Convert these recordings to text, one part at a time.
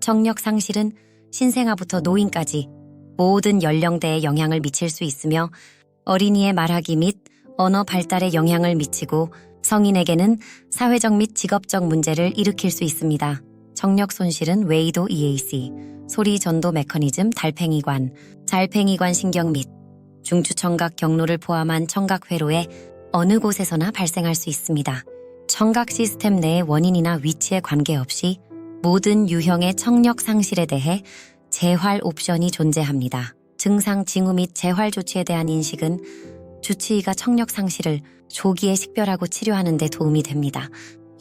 청력 상실은 신생아부터 노인까지 모든 연령대에 영향을 미칠 수 있으며 어린이의 말하기 및 언어 발달에 영향을 미치고 성인에게는 사회적 및 직업적 문제를 일으킬 수 있습니다. 청력 손실은 웨이도 EAC, 소리 전도 메커니즘 달팽이관, 달팽이관 신경 및 중추청각 경로를 포함한 청각 회로의 어느 곳에서나 발생할 수 있습니다. 청각 시스템 내의 원인이나 위치에 관계없이 모든 유형의 청력 상실에 대해 재활 옵션이 존재합니다. 증상 징후 및 재활 조치에 대한 인식은 주치의가 청력 상실을 조기에 식별하고 치료하는 데 도움이 됩니다.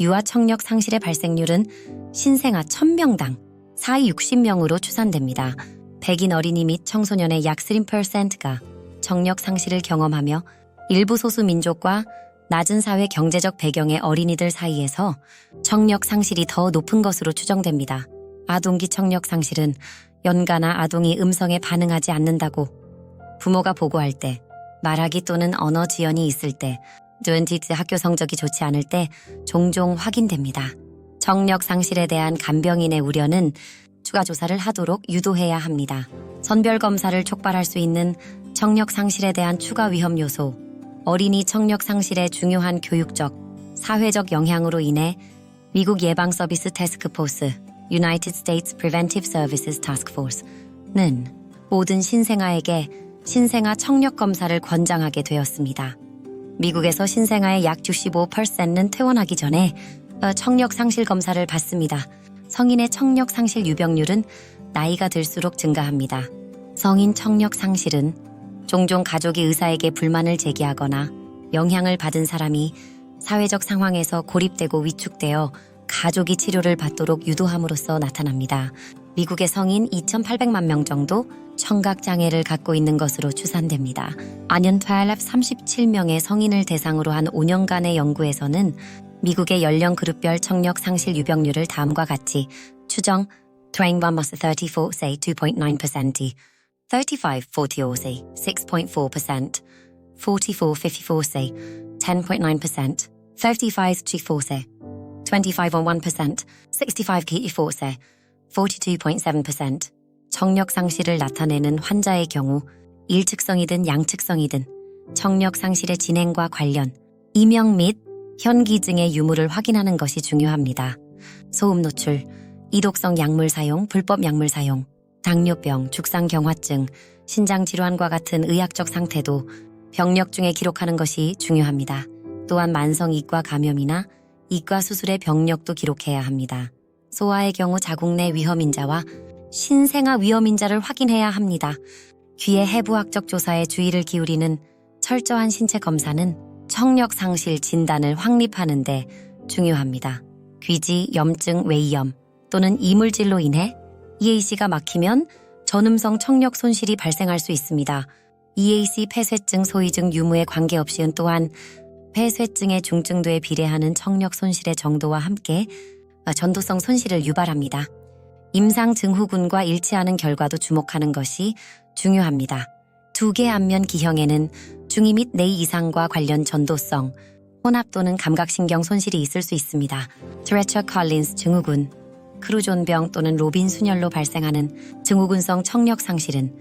유아 청력 상실의 발생률은 신생아 1000명당 460명으로 추산됩니다. 백인 어린이 및 청소년의 약 3%가 청력 상실을 경험하며 일부 소수 민족과 낮은 사회 경제적 배경의 어린이들 사이에서 청력 상실이 더 높은 것으로 추정됩니다. 아동기 청력 상실은 연가나 아동이 음성에 반응하지 않는다고 부모가 보고할 때, 말하기 또는 언어 지연이 있을 때, 듀엔티트 학교 성적이 좋지 않을 때 종종 확인됩니다. 청력 상실에 대한 간병인의 우려는 추가 조사를 하도록 유도해야 합니다. 선별 검사를 촉발할 수 있는 청력 상실에 대한 추가 위험 요소, 어린이 청력 상실의 중요한 교육적, 사회적 영향으로 인해 미국 예방 서비스 태스크포스, United States Preventive Services Task Force는 모든 신생아에게 신생아 청력 검사를 권장하게 되었습니다. 미국에서 신생아의 약 65%는 퇴원하기 전에 청력 상실 검사를 받습니다. 성인의 청력 상실 유병률은 나이가 들수록 증가합니다. 성인 청력 상실은 종종 가족이 의사에게 불만을 제기하거나 영향을 받은 사람이 사회적 상황에서 고립되고 위축되어 가족이 치료를 받도록 유도함으로써 나타납니다. 미국의 성인 2,800만 명 정도 청각장애를 갖고 있는 것으로 추산됩니다. 안연 37명의 성인을 대상으로 한 5년간의 연구에서는 미국의 연령 그룹별 청력 상실 유병률을 다음과 같이 추정 21-34 say 2.9%, 35-40 say 6.4%, 44-54 say 10.9%, 35-34 say 25.1%, 65-84 say 42.7%. 청력 상실을 나타내는 환자의 경우 일측성이든 양측성이든 청력 상실의 진행과 관련 이명 및 현기증의 유무를 확인하는 것이 중요합니다. 소음 노출, 이독성 약물 사용, 불법 약물 사용, 당뇨병, 죽상경화증, 신장질환과 같은 의학적 상태도 병력 중에 기록하는 것이 중요합니다. 또한 만성 이과 감염이나 이과 수술의 병력도 기록해야 합니다. 소아의 경우 자궁 내 위험인자와 신생아 위험인자를 확인해야 합니다. 귀의 해부학적 조사에 주의를 기울이는 철저한 신체 검사는 청력 상실 진단을 확립하는 데 중요합니다. 귀지, 염증, 외이염 또는 이물질로 인해 EAC가 막히면 전음성 청력 손실이 발생할 수 있습니다. EAC 폐쇄증, 소위증 유무에 관계없이는 또한 폐쇄증의 중증도에 비례하는 청력 손실의 정도와 함께 전도성 손실을 유발합니다. 임상 증후군과 일치하는 결과도 주목하는 것이 중요합니다. 2개 안면 기형에는 중이 및 내이 이상과 관련 전도성, 혼합 또는 감각신경 손실이 있을 수 있습니다. 트레처 컬린스 증후군, 크루존병 또는 로빈 순혈로 발생하는 증후군성 청력 상실은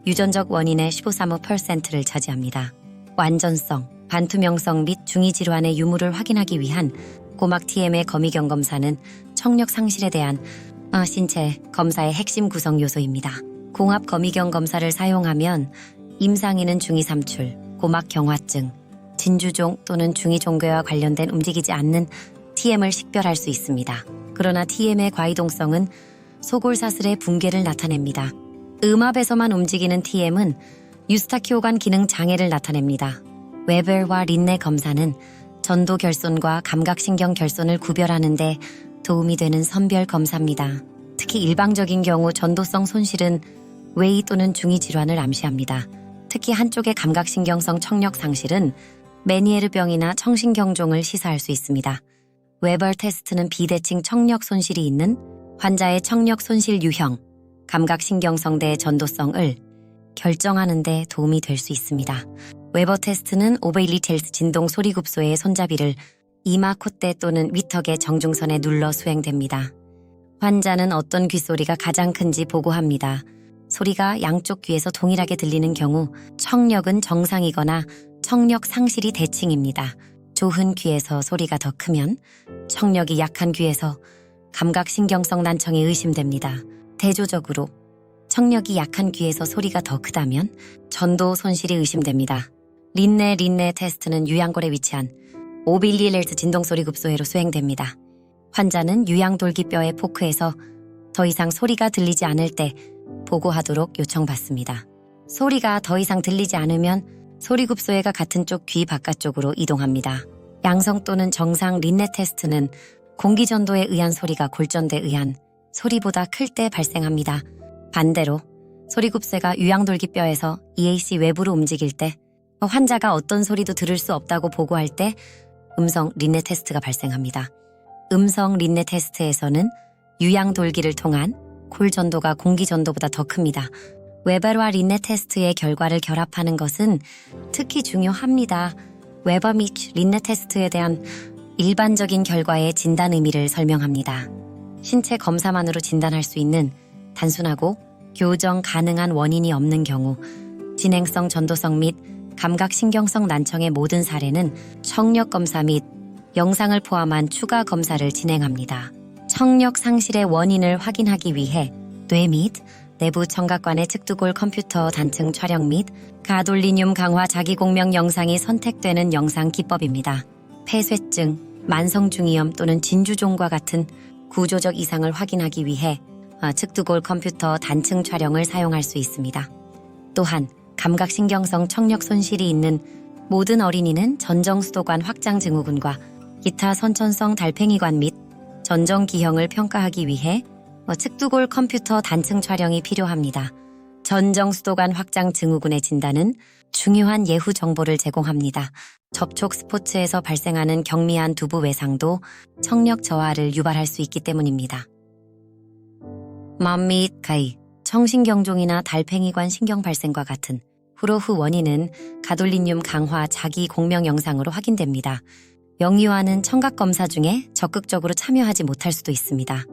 유전적 원인의 15.3%를 차지합니다. 완전성, 반투명성 및 중이 질환의 유무를 확인하기 위한 고막 TM의 거미경 검사는 청력 상실에 대한 신체 검사의 핵심 구성 요소입니다. 공합 거미경 검사를 사용하면 임상인은 중이 삼출, 고막 경화증, 진주종 또는 중이 종괴와 관련된 움직이지 않는 TM을 식별할 수 있습니다. 그러나 TM의 과이동성은 소골사슬의 붕괴를 나타냅니다. 음압에서만 움직이는 TM은 유스타키오관 기능 장애를 나타냅니다. 웨벨과 린네 검사는 전도 결손과 감각신경 결손을 구별하는 데 도움이 되는 선별 검사입니다. 특히 일방적인 경우 전도성 손실은 외이 또는 중이 질환을 암시합니다. 특히 한쪽의 감각신경성 청력 상실은 메니에르병이나 청신경종을 시사할 수 있습니다. 웨벌 테스트는 비대칭 청력 손실이 있는 환자의 청력 손실 유형, 감각신경성대의 전도성을 결정하는 데 도움이 될 수 있습니다. 웨버 테스트는 오베일리텔스 진동 소리굽소의 손잡이를 이마, 콧대 또는 위턱의 정중선에 눌러 수행됩니다. 환자는 어떤 귓소리가 가장 큰지 보고합니다. 소리가 양쪽 귀에서 동일하게 들리는 경우 청력은 정상이거나 청력 상실이 대칭입니다. 좋은 귀에서 소리가 더 크면 청력이 약한 귀에서 감각신경성 난청이 의심됩니다. 대조적으로 청력이 약한 귀에서 소리가 더 크다면 전도 손실이 의심됩니다. 린네 테스트는 유양골에 위치한 5mHz 진동소리 급소회로 수행됩니다. 환자는 유양돌기뼈의 포크에서 더 이상 소리가 들리지 않을 때 보고하도록 요청받습니다. 소리가 더 이상 들리지 않으면 소리급소회가 같은 쪽 귀 바깥쪽으로 이동합니다. 양성 또는 정상 린네 테스트는 공기전도에 의한 소리가 골전도에 의한 소리보다 클 때 발생합니다. 반대로 소리급소회가 유양돌기뼈에서 EAC 외부로 움직일 때 환자가 어떤 소리도 들을 수 없다고 보고할 때 음성 린네 테스트가 발생합니다. 음성 린네 테스트에서는 유양돌기를 통한 골 전도가 공기 전도보다 더 큽니다. 웨버와 린네 테스트의 결과를 결합하는 것은 특히 중요합니다. 웨버 및 린네 테스트에 대한 일반적인 결과의 진단 의미를 설명합니다. 신체 검사만으로 진단할 수 있는 단순하고 교정 가능한 원인이 없는 경우 진행성 전도성 및 감각신경성 난청의 모든 사례는 청력 검사 및 영상을 포함한 추가 검사를 진행합니다. 청력 상실의 원인을 확인하기 위해 뇌 및 내부 청각관의 측두골 컴퓨터 단층 촬영 및 가돌리늄 강화 자기공명 영상이 선택되는 영상 기법입니다. 폐쇄증, 만성중이염 또는 진주종과 같은 구조적 이상을 확인하기 위해 측두골 컴퓨터 단층 촬영을 사용할 수 있습니다. 또한 감각신경성 청력 손실이 있는 모든 어린이는 전정수도관 확장 증후군과 기타 선천성 달팽이관 및 전정기형을 평가하기 위해 측두골 컴퓨터 단층 촬영이 필요합니다. 전정수도관 확장 증후군의 진단은 중요한 예후 정보를 제공합니다. 접촉 스포츠에서 발생하는 경미한 두부 외상도 청력 저하를 유발할 수 있기 때문입니다. 맘 및 가이, 청신경종이나 달팽이관 신경 발생과 같은 후로후 원인은 가돌리늄 강화 자기 공명 영상으로 확인됩니다. 영유아는 청각검사 중에 적극적으로 참여하지 못할 수도 있습니다.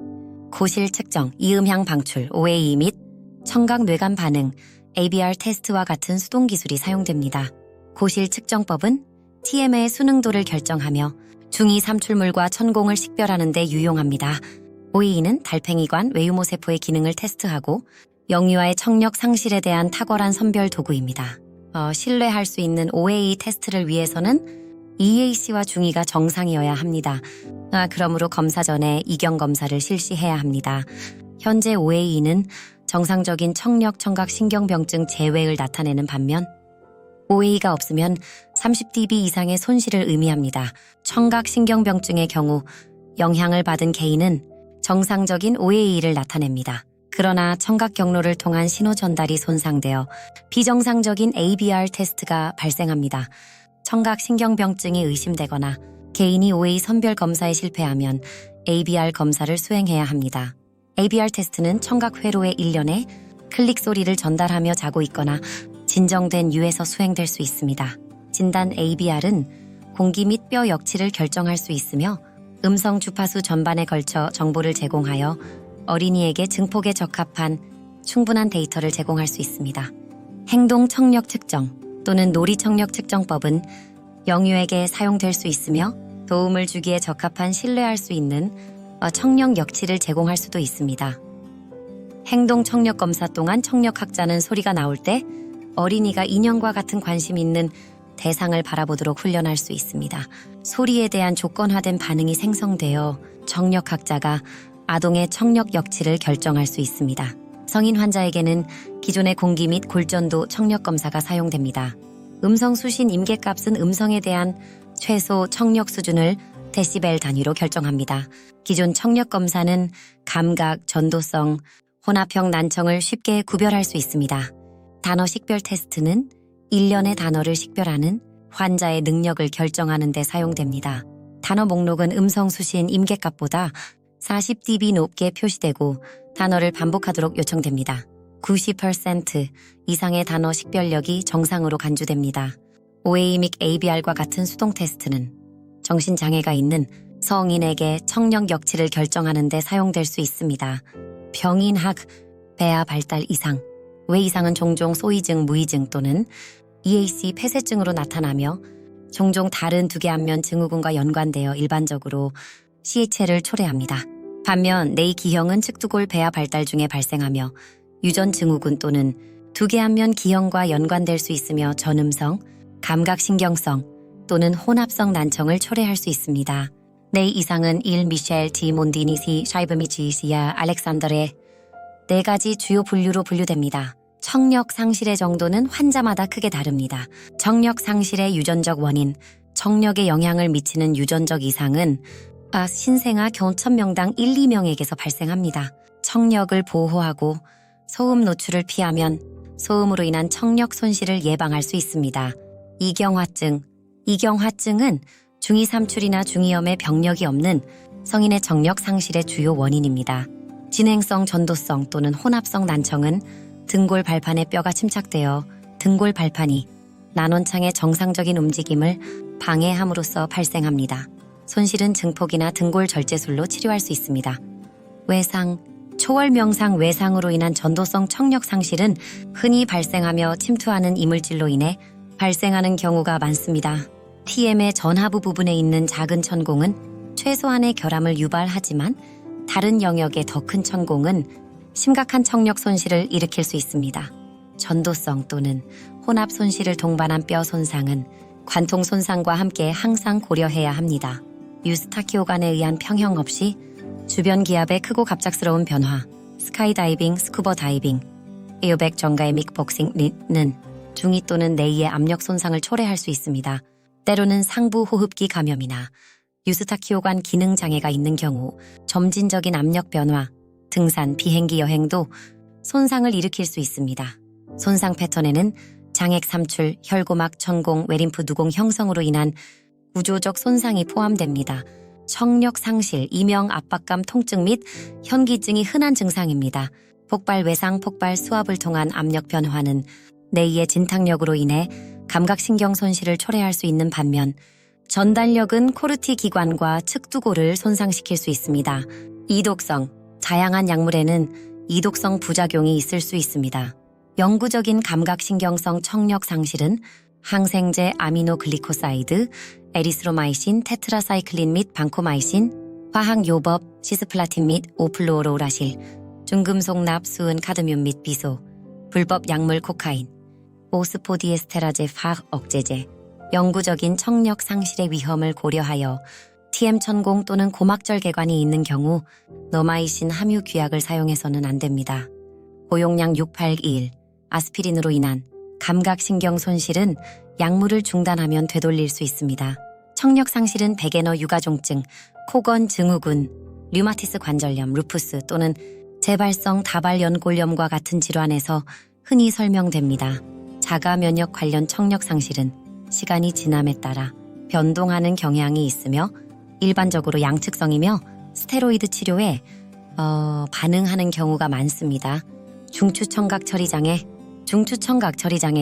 고실 측정, 이음향 방출, OAE 및 청각 뇌관 반응, ABR 테스트와 같은 수동 기술이 사용됩니다. 고실 측정법은 TM의 수능도를 결정하며 중이 삼출물과 천공을 식별하는 데 유용합니다. OAE는 달팽이관 외유모세포의 기능을 테스트하고 영유아의 청력 상실에 대한 탁월한 선별 도구입니다. 신뢰할 수 있는 OAE 테스트를 위해서는 EAC와 중이가 정상이어야 합니다. 그러므로 검사 전에 이경 검사를 실시해야 합니다. 현재 OAE는 정상적인 청력 청각 신경병증 제외를 나타내는 반면 OAE가 없으면 30dB 이상의 손실을 의미합니다. 청각 신경병증의 경우 영향을 받은 개인은 정상적인 OAE를 나타냅니다. 그러나 청각 경로를 통한 신호 전달이 손상되어 비정상적인 ABR 테스트가 발생합니다. 청각 신경병증이 의심되거나 개인이 OAE 선별 검사에 실패하면 ABR 검사를 수행해야 합니다. ABR 테스트는 청각 회로의 일련에 클릭 소리를 전달하며 자고 있거나 진정된 유에서 수행될 수 있습니다. 진단 ABR은 공기 및 뼈 역치를 결정할 수 있으며 음성 주파수 전반에 걸쳐 정보를 제공하여 어린이에게 증폭에 적합한 충분한 데이터를 제공할 수 있습니다. 행동 청력 측정 또는 놀이 청력 측정법은 영유에게 사용될 수 있으며 도움을 주기에 적합한 신뢰할 수 있는 청력 역치를 제공할 수도 있습니다. 행동 청력 검사 동안 청력학자는 소리가 나올 때 어린이가 인형과 같은 관심 있는 대상을 바라보도록 훈련할 수 있습니다. 소리에 대한 조건화된 반응이 생성되어 청력학자가 아동의 청력 역치를 결정할 수 있습니다. 성인 환자에게는 기존의 공기 및 골전도 청력 검사가 사용됩니다. 음성 수신 임계값은 음성에 대한 최소 청력 수준을 데시벨 단위로 결정합니다. 기존 청력 검사는 감각, 전도성, 혼합형 난청을 쉽게 구별할 수 있습니다. 단어 식별 테스트는 일련의 단어를 식별하는 환자의 능력을 결정하는 데 사용됩니다. 단어 목록은 음성 수신 임계값보다 40dB 높게 표시되고 단어를 반복하도록 요청됩니다. 90% 이상의 단어 식별력이 정상으로 간주됩니다. OAE 및 ABR과 같은 수동 테스트는 정신장애가 있는 성인에게 청력 역치를 결정하는 데 사용될 수 있습니다. 병인학, 배아 발달 이상, 외 이상은 종종 소이증, 무이증 또는 EAC 폐쇄증으로 나타나며 종종 다른 두개 안면 증후군과 연관되어 일반적으로 CHL을 초래합니다. 반면 내이 기형은 측두골 배아 발달 중에 발생하며 유전 증후군 또는 두개 안면 기형과 연관될 수 있으며 전음성, 감각신경성 또는 혼합성 난청을 초래할 수 있습니다. 내이 이상은 일 미셸 디 몬디니시 샤이브미치시아 알렉산더의 4가지 주요 분류로 분류됩니다. 청력 상실의 정도는 환자마다 크게 다릅니다. 청력 상실의 유전적 원인, 청력에 영향을 미치는 유전적 이상은 신생아 겨우 1000명당 1, 2명에게서 발생합니다. 청력을 보호하고 소음 노출을 피하면 소음으로 인한 청력 손실을 예방할 수 있습니다. 이경화증. 이경화증은 중이삼출이나 중이염의 병력이 없는 성인의 청력 상실의 주요 원인입니다. 진행성 전도성 또는 혼합성 난청은 등골 발판에 뼈가 침착되어 등골 발판이 난원창의 정상적인 움직임을 방해함으로써 발생합니다. 손실은 증폭이나 등골 절제술로 치료할 수 있습니다. 외상, 초월명상 외상으로 인한 전도성 청력 상실은 흔히 발생하며 침투하는 이물질로 인해 발생하는 경우가 많습니다. TM의 전하부 부분에 있는 작은 천공은 최소한의 결함을 유발하지만 다른 영역의 더 큰 천공은 심각한 청력 손실을 일으킬 수 있습니다. 전도성 또는 혼합 손실을 동반한 뼈 손상은 관통 손상과 함께 항상 고려해야 합니다. 유스타키오간에 의한 평형 없이 주변 기압의 크고 갑작스러운 변화, 스카이다이빙, 스쿠버 다이빙, 에어백 전가의 믹복싱는 중이 또는 내이의 압력 손상을 초래할 수 있습니다. 때로는 상부 호흡기 감염이나 유스타키오간 기능 장애가 있는 경우 점진적인 압력 변화, 등산, 비행기 여행도 손상을 일으킬 수 있습니다. 손상 패턴에는 장액 삼출, 혈고막 천공, 외림프 누공 형성으로 인한 구조적 손상이 포함됩니다. 청력 상실, 이명 압박감 통증 및 현기증이 흔한 증상입니다. 폭발 외상, 폭발 수압을 통한 압력 변화는 내이의 진탕력으로 인해 감각신경 손실을 초래할 수 있는 반면 전달력은 코르티 기관과 측두골을 손상시킬 수 있습니다. 이독성, 다양한 약물에는 이독성 부작용이 있을 수 있습니다. 영구적인 감각신경성 청력 상실은 항생제 아미노글리코사이드, 에리스로마이신, 테트라사이클린 및 방코마이신, 화학요법, 시스플라틴 및 오플루오로우라실, 중금속 납수은 카드뮴 및 비소, 불법 약물 코카인, 오스포디에스테라제 화학 억제제, 영구적인 청력 상실의 위험을 고려하여 TM10 또는 고막절개관이 있는 경우 너마이신 함유 귀약을 사용해서는 안 됩니다. 고용량 681, 아스피린으로 인한 감각신경 손실은 약물을 중단하면 되돌릴 수 있습니다. 청력 상실은 백에너 유가종증, 코건 증후군, 류마티스 관절염, 루푸스 또는 재발성 다발연골염과 같은 질환에서 흔히 설명됩니다. 자가 면역 관련 청력 상실은 시간이 지남에 따라 변동하는 경향이 있으며 일반적으로 양측성이며 스테로이드 치료에 반응하는 경우가 많습니다. 중추청각 처리장애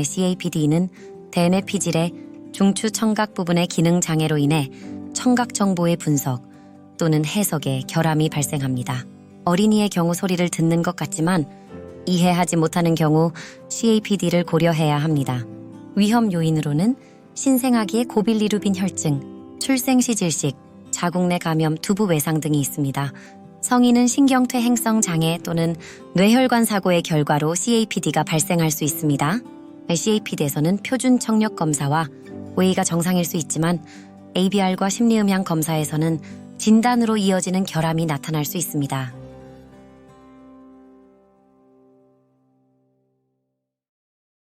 CAPD는 대뇌피질의 중추청각 부분의 기능 장애로 인해 청각 정보의 분석 또는 해석에 결함이 발생합니다. 어린이의 경우 소리를 듣는 것 같지만 이해하지 못하는 경우 CAPD를 고려해야 합니다. 위험 요인으로는 신생아기의 고빌리루빈 혈증, 출생시 질식, 자궁내 감염, 두부 외상 등이 있습니다. 성인은 신경퇴행성 장애 또는 뇌혈관 사고의 결과로 CAPD가 발생할 수 있습니다. CAPD에서는 표준 청력 검사와 웨이가 정상일 수 있지만 ABR과 심리음향 검사에서는 진단으로 이어지는 결함이 나타날 수 있습니다.